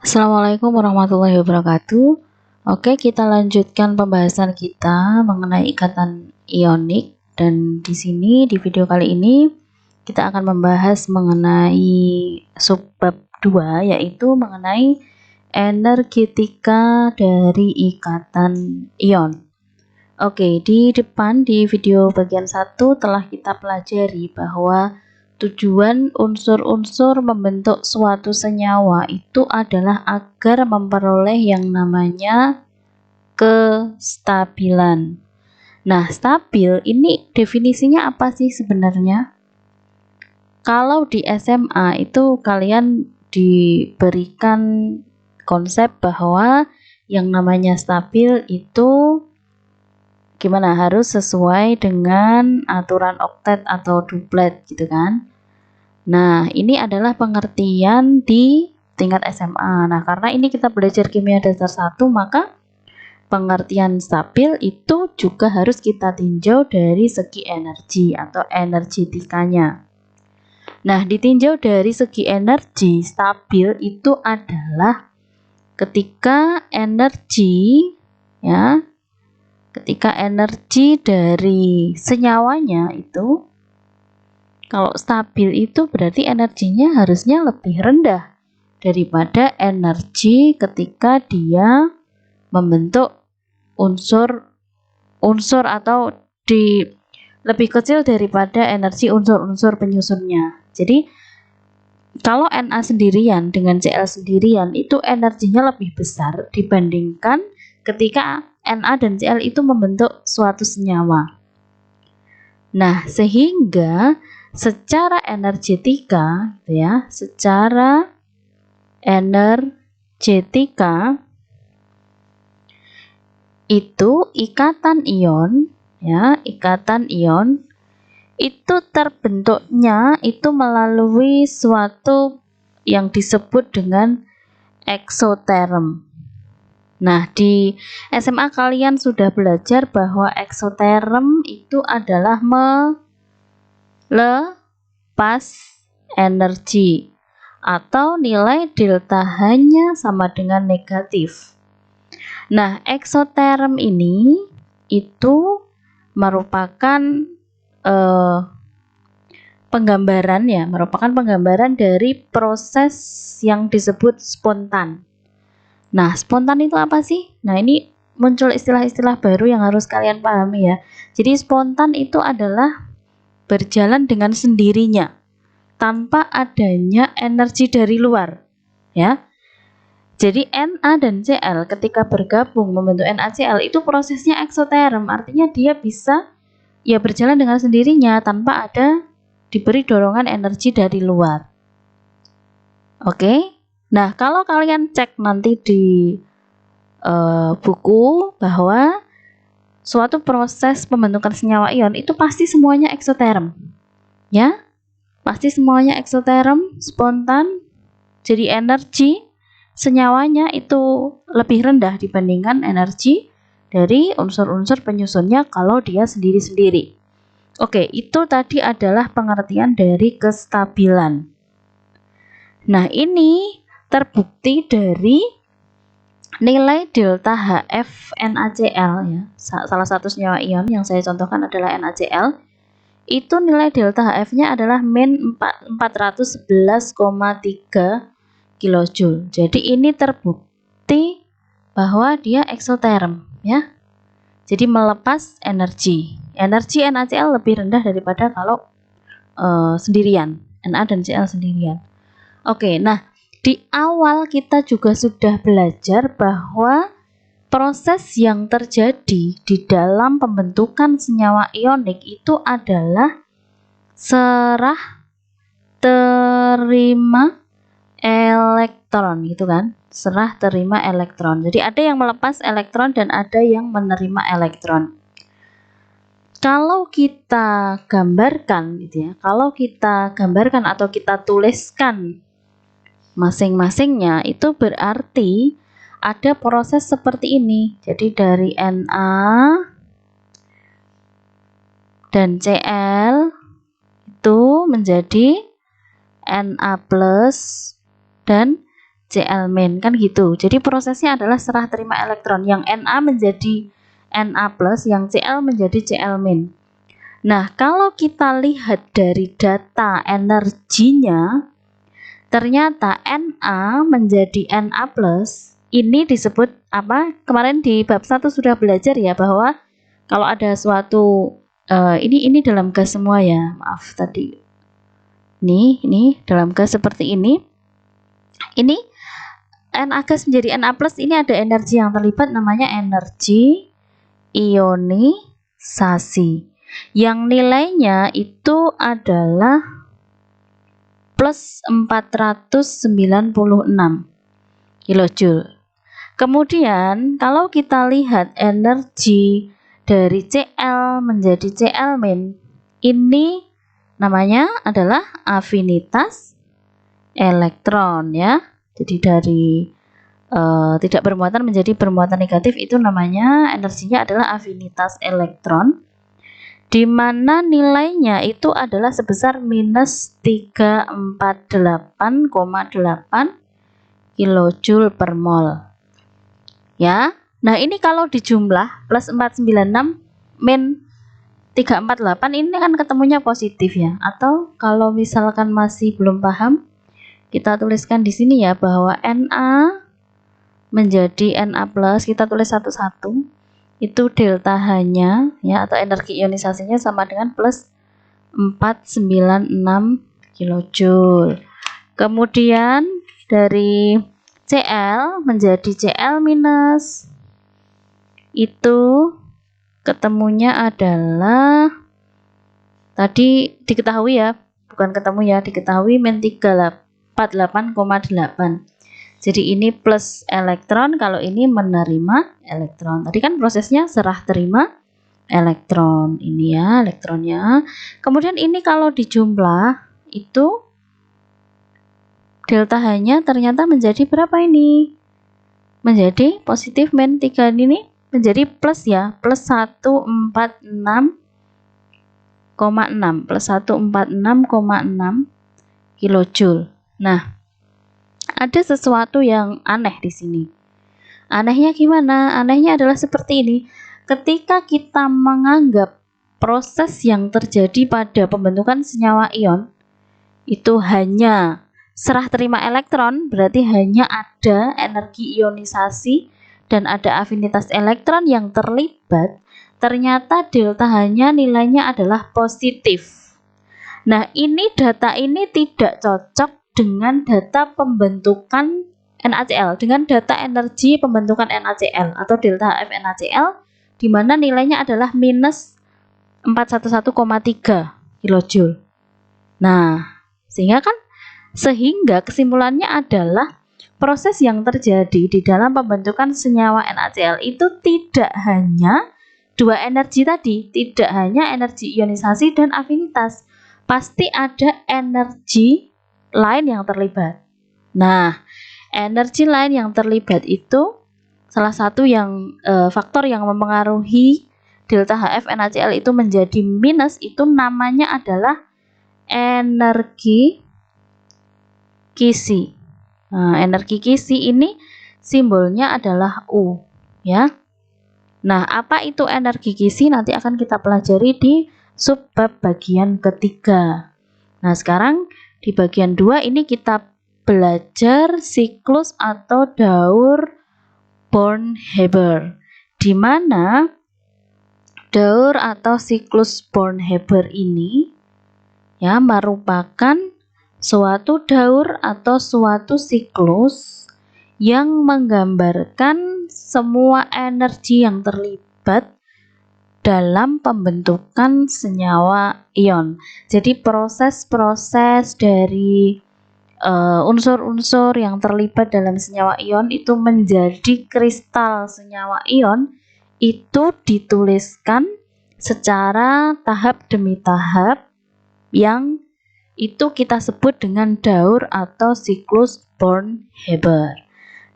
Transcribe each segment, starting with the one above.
Assalamualaikum warahmatullahi wabarakatuh. Oke, kita lanjutkan pembahasan kita mengenai ikatan ionik, dan di sini di video kali ini kita akan membahas mengenai subbab 2, yaitu mengenai energetika dari ikatan ion. Oke, di depan di video bagian 1 telah kita pelajari bahwa tujuan unsur-unsur membentuk suatu senyawa itu adalah agar memperoleh yang namanya kestabilan. Nah, stabil ini definisinya apa sih sebenarnya? Kalau di SMA itu kalian diberikan konsep bahwa yang namanya stabil itu gimana, harus sesuai dengan aturan oktet atau duplet gitu kan. Nah, ini adalah pengertian di tingkat SMA. Nah, karena ini kita belajar kimia dasar 1, maka pengertian stabil itu juga harus kita tinjau dari segi energi atau energetikanya. Nah, ditinjau dari segi energi, stabil itu adalah ketika energi dari senyawanya itu, kalau stabil itu berarti energinya harusnya lebih rendah daripada energi ketika dia membentuk unsur atau lebih kecil daripada energi unsur-unsur penyusunnya. Jadi kalau Na sendirian dengan Cl sendirian itu energinya lebih besar dibandingkan ketika Na dan Cl itu membentuk suatu senyawa. Nah, sehingga secara energetika itu ikatan ion itu terbentuknya itu melalui suatu yang disebut dengan eksoterm. Nah, di SMA kalian sudah belajar bahwa eksoterm itu adalah melepas energi atau nilai delta H-nya sama dengan negatif. Nah, eksoterm ini itu merupakan penggambaran dari proses yang disebut spontan. Nah, spontan itu apa sih? Nah, ini muncul istilah-istilah baru yang harus kalian pahami ya. Jadi spontan itu adalah berjalan dengan sendirinya tanpa adanya energi dari luar, ya. Jadi Na dan Cl ketika bergabung membentuk NaCl itu prosesnya eksoterm, artinya dia bisa ya berjalan dengan sendirinya tanpa ada diberi dorongan energi dari luar. Oke. Nah, kalau kalian cek nanti di buku bahwa suatu proses pembentukan senyawa ion itu pasti semuanya eksoterm, ya, pasti semuanya eksoterm, spontan. Jadi energi senyawanya itu lebih rendah dibandingkan energi dari unsur-unsur penyusunnya kalau dia sendiri-sendiri. Oke, itu tadi adalah pengertian dari kestabilan. Nah, ini terbukti dari nilai delta HF NaCl ya. Salah satu senyawa ion yang saya contohkan adalah NaCl. Itu nilai delta HF-nya adalah min 411,3 kilojoule. Jadi ini terbukti bahwa dia eksoterm ya. Jadi melepas energi. Energi NaCl lebih rendah daripada kalau sendirian, Na dan Cl sendirian. Oke, nah di awal kita juga sudah belajar bahwa proses yang terjadi di dalam pembentukan senyawa ionik itu adalah serah terima elektron gitu kan, serah terima elektron. Jadi ada yang melepas elektron dan ada yang menerima elektron. Kalau kita gambarkan gitu ya, kalau kita gambarkan atau kita tuliskan masing-masingnya, itu berarti ada proses seperti ini. Jadi dari Na dan Cl itu menjadi Na plus dan Cl- kan gitu. Jadi prosesnya adalah serah terima elektron, yang Na menjadi Na+, yang Cl menjadi Cl-. Nah, kalau kita lihat dari data energinya, ternyata Na menjadi Na+, ini disebut apa? Kemarin di bab 1 sudah belajar ya, bahwa kalau ada suatu ini dalam gas semua ya, maaf tadi. Ini dalam gas seperti ini. Ini Na gas menjadi Na+, ini ada energi yang terlibat, namanya energi ionisasi, yang nilainya itu adalah plus 496 kilojoule. Kemudian kalau kita lihat energi dari Cl menjadi Cl-, ini namanya adalah afinitas elektron ya. Jadi dari tidak bermuatan menjadi bermuatan negatif, itu namanya energinya adalah afinitas elektron, di mana nilainya itu adalah sebesar minus 348,8 kilojoule per mol. Ya, nah ini kalau dijumlah plus 496 min 348 ini kan ketemunya positif ya. Atau kalau misalkan masih belum paham, kita tuliskan di sini ya, bahwa Na menjadi Na+, kita tulis satu-satu, itu delta H-nya ya, atau energi ionisasinya sama dengan plus 496 kilojoule. Kemudian dari Cl menjadi Cl-, itu ketemunya adalah tadi diketahui ya, bukan ketemu ya, diketahui min 348,8. Jadi ini plus elektron, kalau ini menerima elektron. Tadi kan prosesnya serah terima elektron, ini ya elektronnya. Kemudian ini kalau dijumlah itu delta H-nya ternyata menjadi berapa ini? Menjadi positif min 3 ini menjadi plus ya, plus 146,6, plus 146,6 kilojoule. Nah, ada sesuatu yang aneh di sini. Anehnya gimana? Anehnya adalah seperti ini. Ketika kita menganggap proses yang terjadi pada pembentukan senyawa ion itu hanya serah terima elektron, berarti hanya ada energi ionisasi dan ada afinitas elektron yang terlibat, ternyata delta H-nya nilainya adalah positif. Nah, ini data ini tidak cocok dengan data pembentukan NaCl, dengan data energi pembentukan NaCl atau delta Hf NaCl, di mana nilainya adalah minus 411,3 kilojoule. Nah, sehingga kesimpulannya adalah proses yang terjadi di dalam pembentukan senyawa NaCl itu tidak hanya dua energi tadi, tidak hanya energi ionisasi dan afinitas, pasti ada energi lain yang terlibat. Nah, energi lain yang terlibat itu salah satu yang faktor yang mempengaruhi delta Hf NaCl itu menjadi minus, itu namanya adalah energi kisi. Nah, energi kisi ini simbolnya adalah U ya. Nah, apa itu energi kisi nanti akan kita pelajari di subbab bagian ketiga. Nah, sekarang di bagian 2 ini kita belajar siklus atau daur Born-Haber, di mana daur atau siklus Born-Haber ini ya merupakan suatu daur atau suatu siklus yang menggambarkan semua energi yang terlibat dalam pembentukan senyawa ion. Jadi proses-proses dari unsur-unsur yang terlibat dalam senyawa ion itu menjadi kristal senyawa ion itu dituliskan secara tahap demi tahap, yang itu kita sebut dengan daur atau siklus Born-Haber.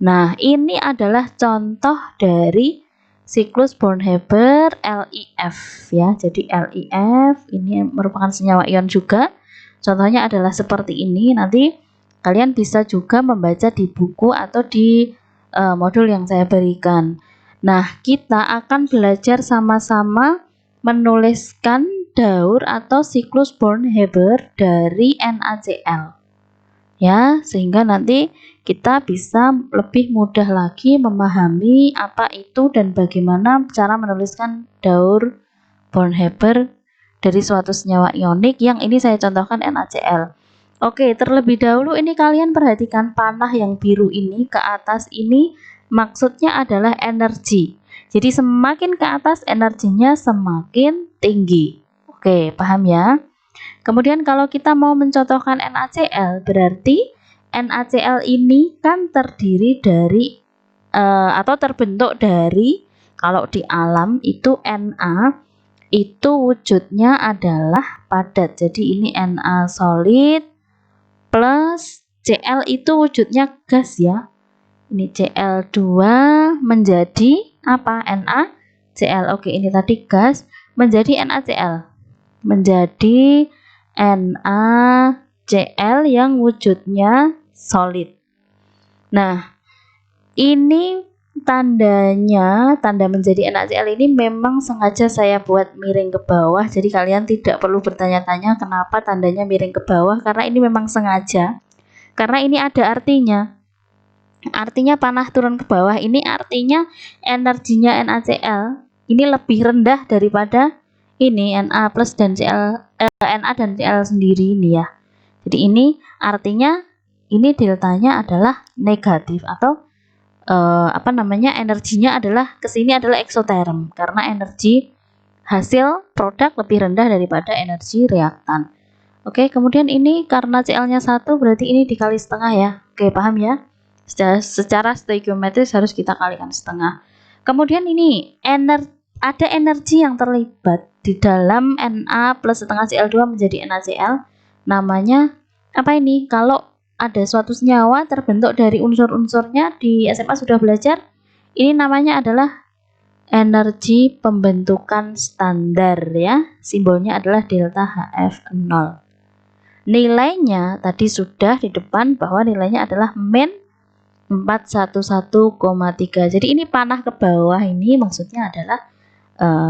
Nah, ini adalah contoh dari siklus Born-Haber LiF ya. Jadi LiF ini merupakan senyawa ion juga. Contohnya adalah seperti ini. Nanti Kalian bisa juga membaca di buku atau di modul yang saya berikan. Nah, kita akan belajar sama-sama menuliskan daur atau siklus Born-Haber dari NaCl. Ya, sehingga nanti kita bisa lebih mudah lagi memahami apa itu dan bagaimana cara menuliskan daur Born-Haber dari suatu senyawa ionik yang ini saya contohkan NaCl. Oke, terlebih dahulu ini kalian perhatikan panah yang biru ini ke atas ini maksudnya adalah energi. Jadi semakin ke atas energinya semakin tinggi. Oke, paham ya? Kemudian kalau kita mau mencontohkan NaCl, berarti NaCl ini kan terdiri dari atau terbentuk dari, kalau di alam itu Na itu wujudnya adalah padat. Jadi ini Na solid plus Cl itu wujudnya gas ya. Ini Cl2 menjadi apa? NaCl. Oke, ini tadi gas menjadi NaCl. Menjadi NaCl yang wujudnya solid. Nah, ini tandanya, tanda menjadi NaCl ini memang sengaja saya buat miring ke bawah. Jadi kalian tidak perlu bertanya-tanya kenapa tandanya miring ke bawah, karena ini memang sengaja. Karena ini ada artinya. Artinya panah turun ke bawah ini artinya energinya NaCl ini lebih rendah daripada ini Na plus dan Na dan Cl sendiri ini ya. Jadi ini artinya ini deltanya adalah negatif atau energinya adalah kesini adalah eksoterm karena energi hasil produk lebih rendah daripada energi reaktan. Oke, kemudian ini karena Cl-nya 1 berarti ini dikali setengah ya. Oke, paham ya? Secara stoikiometris harus kita kalikan setengah. Kemudian ini ada energi yang terlibat di dalam Na plus setengah Cl2 menjadi NaCl. Namanya apa ini? Kalau ada suatu senyawa terbentuk dari unsur-unsurnya, di SMA sudah belajar. Ini namanya adalah energi pembentukan standar ya. Simbolnya adalah delta HF0. Nilainya tadi sudah di depan bahwa nilainya adalah min 411,3. Jadi ini panah ke bawah ini maksudnya adalah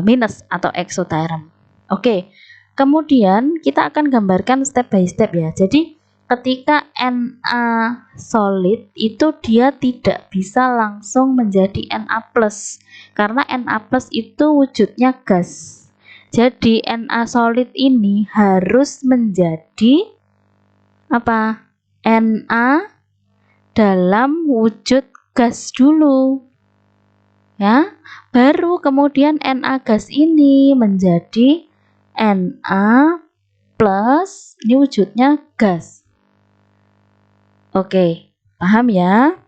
minus atau eksoterm. Oke, kemudian kita akan gambarkan step by step ya. Jadi ketika Na solid itu dia tidak bisa langsung menjadi Na+, karena Na+ itu wujudnya gas. Jadi Na solid ini harus menjadi apa? Na dalam wujud gas dulu. Ya, baru kemudian Na gas ini menjadi Na plus ini wujudnya gas. Oke, paham ya?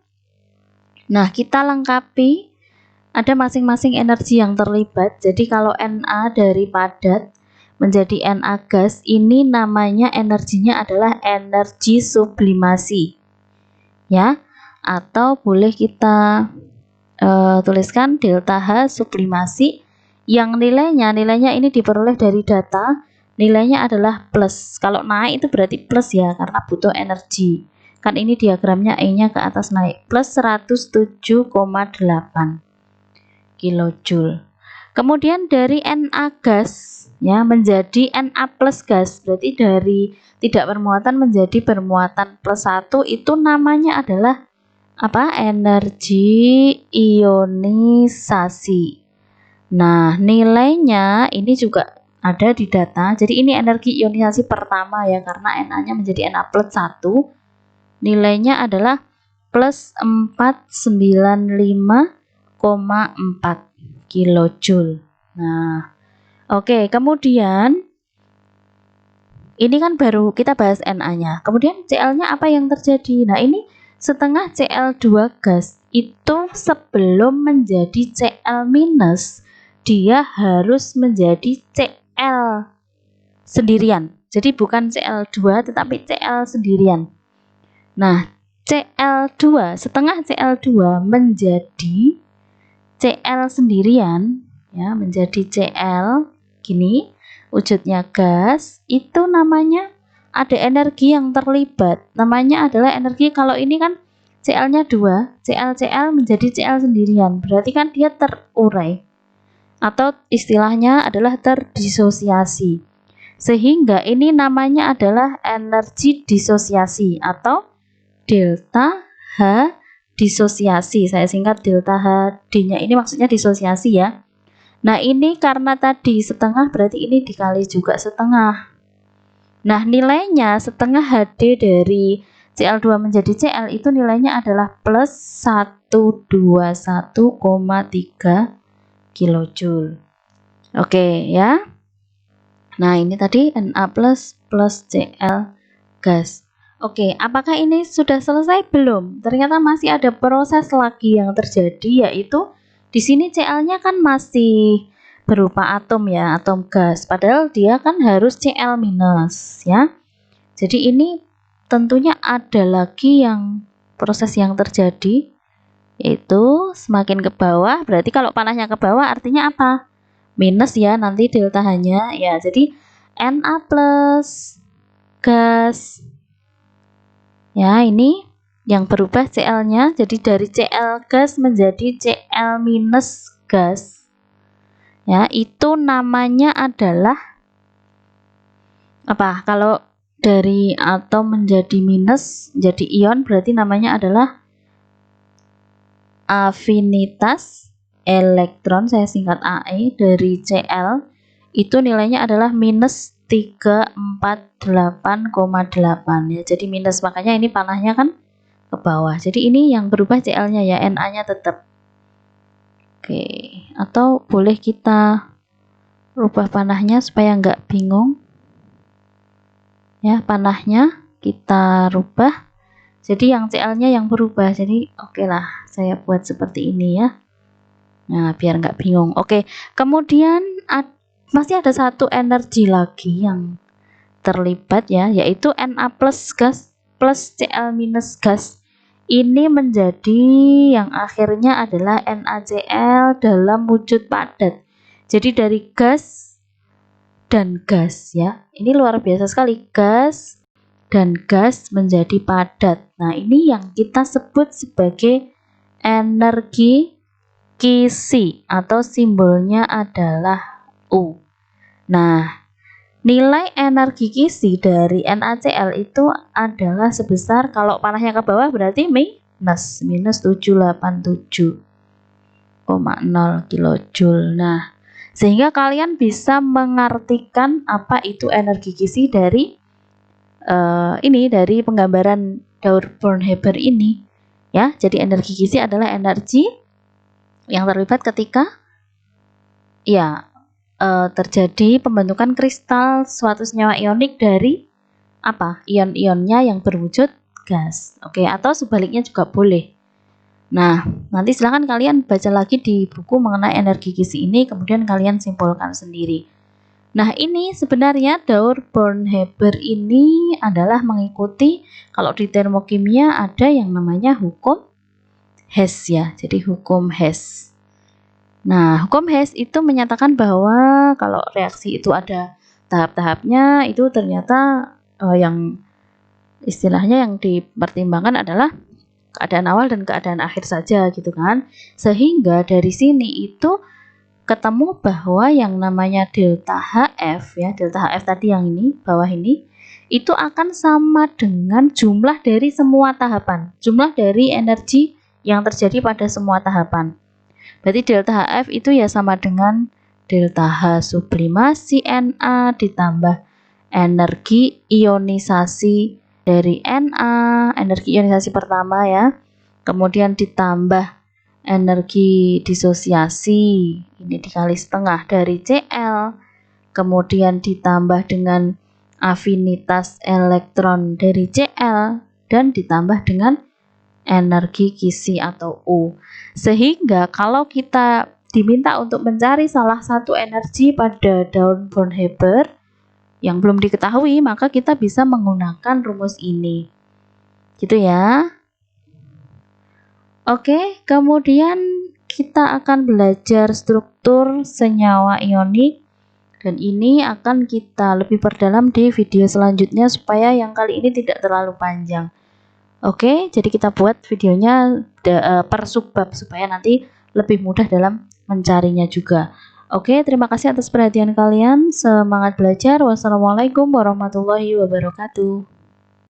Nah, kita lengkapi ada masing-masing energi yang terlibat. Jadi kalau Na dari padat menjadi Na gas, ini namanya energinya adalah energi sublimasi. Ya, atau boleh kita tuliskan delta H sublimasi yang nilainya ini diperoleh dari data, nilainya adalah plus. Kalau naik itu berarti plus ya, karena butuh energi. Kan ini diagramnya E-nya ke atas naik, plus 107,8 kilojoule. Kemudian dari Na gas ya menjadi Na plus gas, berarti dari tidak bermuatan menjadi bermuatan plus 1 itu namanya adalah apa? Energi ionisasi. Nah, nilainya ini juga ada di data. Jadi ini energi ionisasi pertama ya, karena Na-nya menjadi Na plus 1. Nilainya adalah plus 495,4 kilojoule. Nah, oke, kemudian ini kan baru kita bahas Na-nya. Kemudian Cl-nya apa yang terjadi? Nah, ini setengah Cl2 gas itu sebelum menjadi Cl minus, dia harus menjadi Cl sendirian. Jadi bukan Cl2 tetapi Cl sendirian. Nah, Cl2, setengah Cl2 menjadi Cl sendirian ya, menjadi Cl gini wujudnya gas, itu namanya ada energi yang terlibat. Namanya adalah energi, kalau ini kan Cl-nya 2, Cl menjadi Cl sendirian. Berarti kan dia terurai. Atau istilahnya adalah terdisosiasi. Sehingga ini namanya adalah energi disosiasi atau delta H disosiasi. Saya singkat delta H, D-nya ini maksudnya disosiasi ya. Nah, ini karena tadi setengah, berarti ini dikali juga setengah. Nah, nilainya setengah HD dari Cl2 menjadi Cl itu nilainya adalah plus 121,3 kilojoule. Oke ya. Nah, ini tadi Na plus Cl gas. Oke, apakah ini sudah selesai? Belum. Ternyata masih ada proses lagi yang terjadi, yaitu di sini Cl-nya kan masih berupa atom ya, atom gas. Padahal dia kan harus Cl minus ya. Jadi ini tentunya ada lagi yang proses yang terjadi, yaitu semakin ke bawah, berarti kalau panahnya ke bawah artinya apa? Minus ya, nanti delta H-nya ya. Jadi Na plus gas ya, ini yang berubah Cl-nya, jadi dari Cl gas menjadi Cl minus gas ya. Itu namanya adalah apa? Kalau dari atom menjadi minus jadi ion, berarti namanya adalah afinitas elektron, saya singkat AE, dari Cl itu nilainya adalah minus 348,8 ya. Jadi minus, makanya ini panahnya kan ke bawah. Jadi ini yang berubah Cl-nya ya, Na-nya tetap. Oke, atau boleh kita rubah panahnya supaya nggak bingung. Ya, panahnya kita rubah. Jadi yang Cl-nya yang berubah. Jadi oke lah, saya buat seperti ini ya. Nah, biar nggak bingung. Oke, kemudian masih ada satu energi lagi yang terlibat ya, yaitu Na plus gas plus Cl minus gas. Ini menjadi yang akhirnya adalah NaCl dalam wujud padat. Jadi dari gas dan gas ya. Ini luar biasa sekali, gas dan gas menjadi padat. Nah, ini yang kita sebut sebagai energi Kisi atau simbolnya adalah U. Nah, nilai energi Kisi dari NaCl itu adalah sebesar, kalau panahnya ke bawah berarti minus 787,0 kilojoule. Nah, sehingga kalian bisa mengartikan apa itu energi Kisi dari dari penggambaran Daur-Bornhaber ini ya. Jadi energi Kisi adalah energi yang terlibat ketika ya terjadi pembentukan kristal suatu senyawa ionik dari apa? Ion-ionnya yang berwujud gas. Oke, atau sebaliknya juga boleh. Nah, nanti silahkan kalian baca lagi di buku mengenai energi Kisi ini, kemudian kalian simpulkan sendiri. Nah, ini sebenarnya Daur-Bornhaber ini adalah mengikuti, kalau di termokimia ada yang namanya hukum Hess ya. Jadi hukum Hess. Nah, hukum Hess itu menyatakan bahwa kalau reaksi itu ada tahap-tahapnya, itu ternyata yang istilahnya yang dipertimbangkan adalah keadaan awal dan keadaan akhir saja gitu kan. Sehingga dari sini itu ketemu bahwa yang namanya delta HF ya, delta HF tadi yang ini bawah ini, itu akan sama dengan jumlah dari semua tahapan, jumlah dari energi yang terjadi pada semua tahapan. Berarti delta HF itu ya sama dengan delta H sublimasi Na ditambah energi ionisasi dari Na, energi ionisasi pertama ya, kemudian ditambah energi disosiasi, ini dikali setengah dari Cl, kemudian ditambah dengan afinitas elektron dari Cl, dan ditambah dengan energi Kisi atau U. Sehingga kalau kita diminta untuk mencari salah satu energi pada Daur-Bornhaber yang belum diketahui, maka kita bisa menggunakan rumus ini. Gitu ya. Oke, kemudian kita akan belajar struktur senyawa ionik Dan ini akan kita lebih perdalam di video selanjutnya supaya yang kali ini tidak terlalu panjang. Oke, jadi kita buat videonya per subbab supaya nanti lebih mudah dalam mencarinya juga. Oke, terima kasih atas perhatian kalian. Semangat belajar. Wassalamualaikum warahmatullahi wabarakatuh.